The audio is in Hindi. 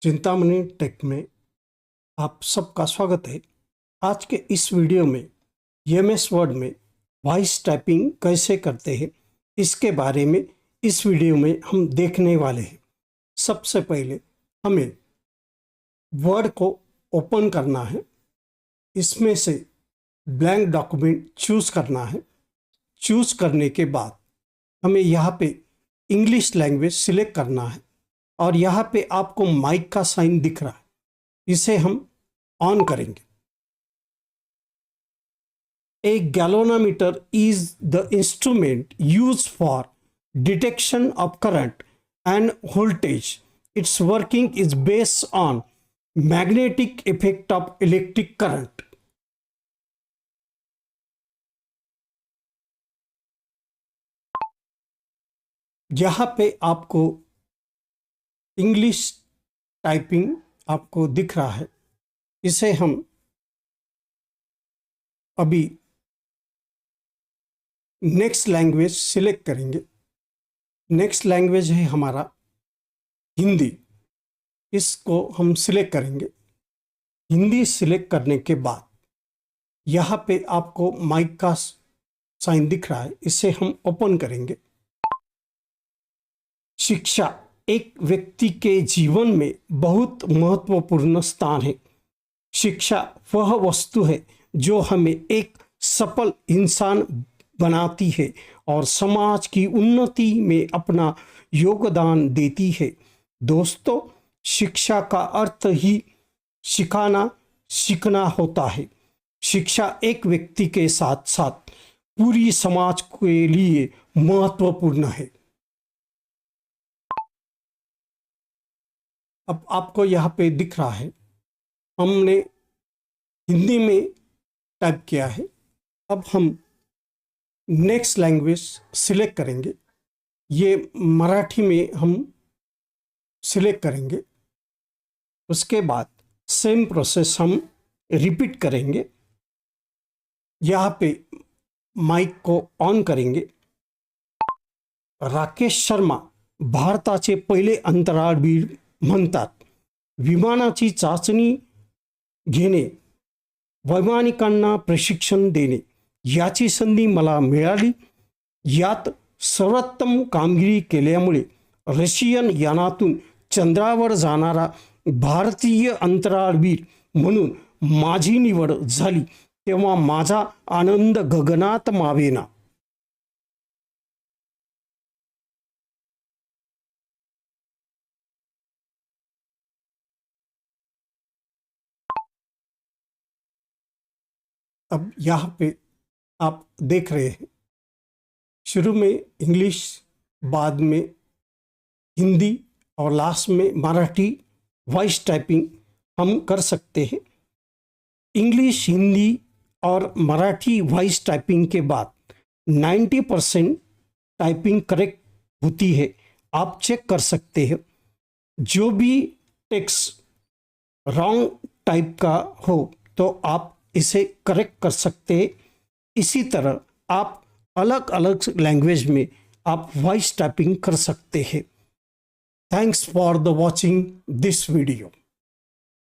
चिंतामणि टेक में आप सबका स्वागत है। आज के इस वीडियो में एमएस वर्ड में वॉइस टाइपिंग कैसे करते हैं इसके बारे में इस वीडियो में हम देखने वाले हैं। सबसे पहले हमें वर्ड को ओपन करना है, इसमें से ब्लैंक डॉक्यूमेंट चूज़ करना है। चूज़ करने के बाद हमें यहाँ पे इंग्लिश लैंग्वेज सिलेक्ट करना है और यहाँ पे आपको माइक का साइन दिख रहा है, इसे हम ऑन करेंगे। A galvanometer is the instrument used for detection of current and voltage. Its working is based on magnetic effect of electric current. यहाँ पे आपको इंग्लिश टाइपिंग आपको दिख रहा है, इसे हम अभी नेक्स्ट लैंग्वेज सिलेक्ट करेंगे। नेक्स्ट लैंग्वेज है हमारा हिंदी, इसको हम सिलेक्ट करेंगे। हिंदी सिलेक्ट करने के बाद यहाँ पे आपको माइक का साइन दिख रहा है, इसे हम ओपन करेंगे। शिक्षा एक व्यक्ति के जीवन में बहुत महत्वपूर्ण स्थान है। शिक्षा वह वस्तु है जो हमें एक सफल इंसान बनाती है और समाज की उन्नति में अपना योगदान देती है। दोस्तों, शिक्षा का अर्थ ही सीखना होता है। शिक्षा एक व्यक्ति के साथ साथ पूरी समाज के लिए महत्वपूर्ण है। अब आपको यहाँ पे दिख रहा है, हमने हिंदी में टाइप किया है। अब हम नेक्स्ट लैंग्वेज सिलेक्ट करेंगे। ये मराठी में हम सिलेक्ट करेंगे। उसके बाद सेम प्रोसेस हम रिपीट करेंगे। यहाँ पे माइक को ऑन करेंगे। राकेश शर्मा भारताचे पहिले अंतराळवीर म्हणतात। विमानाची चाचणी घेणे, वैमानिकांना प्रशिक्षण देणे याची संधी मला मिळाली। यात सर्वोत्तम कामगिरी केल्यामुळे रशियन यानातून चंद्रावर जाणारा भारतीय अंतराळवीर म्हणून माझी निवड झाली, तेव्हा माझा आनंद गगनात मावेना। अब यहाँ पे आप देख रहे हैं, शुरू में इंग्लिश, बाद में हिंदी और लास्ट में मराठी वॉइस टाइपिंग हम कर सकते हैं। इंग्लिश, हिंदी और मराठी वॉइस टाइपिंग के बाद 90% टाइपिंग करेक्ट होती है। आप चेक कर सकते हैं। जो भी टेक्स्ट रॉन्ग टाइप का हो तो आप इसे करेक्ट कर सकते हैं। इसी तरह आप अलग अलग लैंग्वेज में आप वॉइस टाइपिंग कर सकते हैं। Thanks for the watching this video.